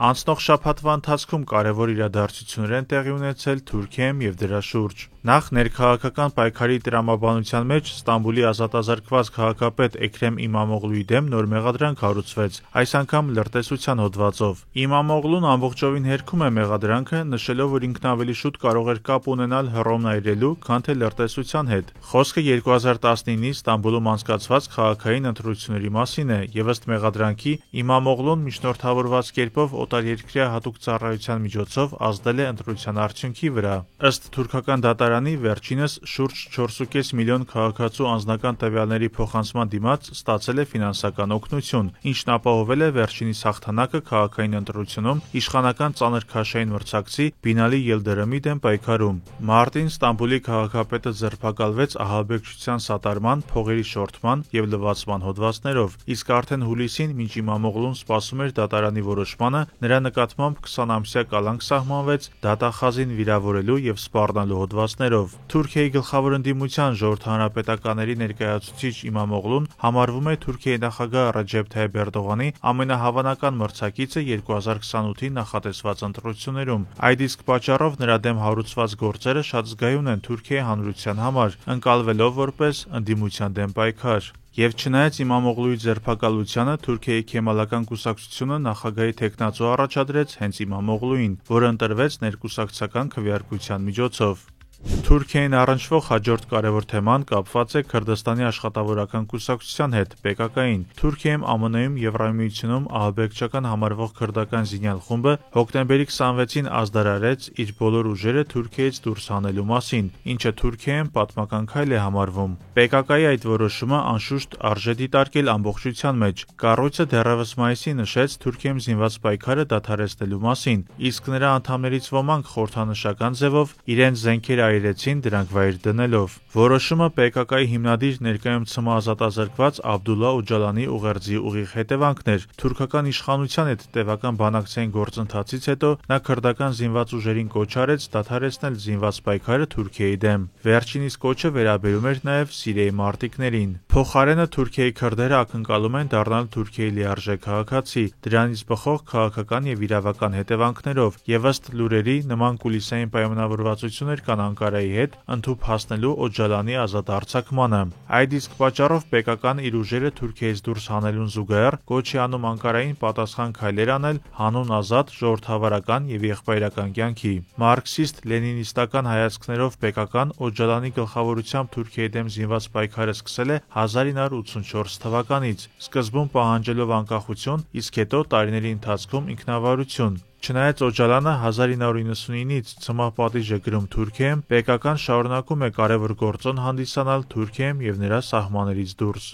Անցնող շաբաթվա ընթացքում կարևոր իրադարձություններ են տեղի ունեցել Թուրքիայում եւ դրա շուրջ։ Նախ ներքաղաքական պայքարի տրամաբանության մեջ Ստամբուլի ազատազրկված քաղաքապետ Էքրեմ Իմամօղլուի դեմ նոր մեղադրանք հարուցվեց, այս անգամ լրտեսության հոդվածով։ Իմամօղլուն ամբողջովին հերքում է մեղադրանքը, նշելով, որ ինքն ավելի շուտ կարող էր կապ ունենալ Հռոմն այրելու, քան թե լրտեսության հետ։ Խոսքը 2019-ի Ստամբուլում անցկացված քաղաքային ընտրությունների մասին է, եւ ըստ մեղադրանքի Իմամօղլուն միջնորդավորված կերպով օտարերկրյա հատուկ ծառայության միջոցով ազդել է ընտրության արդյունքի վրա։ Ըստ թուրքական դատարանի, վերջինս շուրջ 4.5 միլիոն քաղաքացու անձնական տվյալների փոխանցման դիմաց ստացել է ֆինանսական օգնություն, ինչն ապահովել է վերջինիս հաղթանակը քաղաքային ընտրությունում իշխանական ծանր քաշային մրցակցի Բինալի Ելդերեմի դեմ պայքարում։ Մարտին Ստամբուլի քաղաքապետը ձերբակալվեց ահաբեկչության սատարման, փողերի շորթման եւ լվացման հոդվածներով, իսկ արդեն հուլիսին, մինչ Իմամօղլուն սպասում էր դատարանի որոշմանը, նրա նկատմամբ 20-ամսյա կալանք սահմանվեց դատախազին վիրավորելու եւ սպառնալու հոդվածներով։ Թուրքիայի գլխավոր ընդդիմության ժողովրդահանրապետականների ներկայացուցիչ Իմամօղլուն համարվում է Թուրքիայի նախագահ Ռեջեփ Թայիփ Էրդողանի ամենահավանական մրցակիցը 2028-ի նախատեսված ընտրություններում։ Այդ իսկ պատճառով նրա դեմ հարուցված գործերը շատ զգայուն են Թուրքիայի հանրության համար, ընկալվելով որպես ընդդիմության դեմ պայքար։ Եվ չնայած Իմամօղլուի ձերբակալությանը, Թուրքիայի Քեմալական կուսակցությունը նախագահի թեկնածու առաջադրեց հենց Իմամօղլուին, որը ընտրվեց ներկուսակցական քվեարկության միջոցով։ Թուրքիային առնչվող հաջորդ կարևոր թեման կապված է Քրդստանի աշխատավորական կուսակցության հետ՝ PKK-ին։ Թուրքիայում, ԱՄՆ-ում, Եվրամիությունում ահաբեկչական համարվող քրդական զինյալ խումբը հոկտեմբերի 26-ին ազդարարեց իր բոլոր ուժերը Թուրքիայից դուրս հանելու մասին, ինչը Թուրքիայում պատմական քայլ է համարվում։ PKK-ի այդ որոշումը անշուշտ արժե դիտարկել ամբողջության մեջ։ Կառույցը դեռևս մայիսին նշեց Թուրքիայում զինված պայքարը դադարեցնելու մասին, իսկ նրա անդամներից ոմանք խորհրդանշական ձևով իրենց զենքերը այրեցին դրանք վայր դնելով։ Որոշումը PKK-ի հիմնադիր ներկայում ՑՄ ազատազրկված Աբդուլլա Օջալանի ուղերձի ուղիղ հետևանքն էր։ Թուրքական իշխանության հետ տևական բանակցային գործընթացից հետո նա քրդական զինված ուժերին կոչ արեց դադարեցնել զինված պայքարը Թուրքիայի դեմ։ Վերջինիս կոչը վերաբերում էր նաև Սիրիայի մարտիկներին։ Փոխարենը Թուրքիայի քրդերը ակնկալում են դառնալ Թուրքիայի լիարժեք քաղաքացի, դրանից բխող քաղաքական եւ իրավական հետևանքներով, եւ ըստ լուրերի նման կուլիսային պայմանավորվածություններ կան Անկարայի հետ ընդհուպ հասնելու Օջալանի ազատ արձակմանը։ Այդ իսկ պատճառով PKK-ն իր ուժերը Թուրքիայից դուրս հանելուն զուգահեռ կոչ է անում Անկարային պատասխան քայլեր անել հանուն ազատ, ժողովրդավարական եւ եղբայրական կյանքի։ Մարքսիստ-լենինիստական հայացքներով PKK-ն Օջալանի գլխավորությամբ Թուրքիայի դեմ զինված պայքարը սկսել է 1984 թվականից, սկզբում պահանջելով անկախություն, իսկ հետո տարիների ընթացքում ինքնավարություն։ Չնայած Օջալանը 1999-ից ՑՄ պատիժ է կրում Թուրքիայում, PKK-ն շարունակում է կարևոր գործոն հանդիսանալ Թուրքիայում եւ նրա սահմաններից դուրս։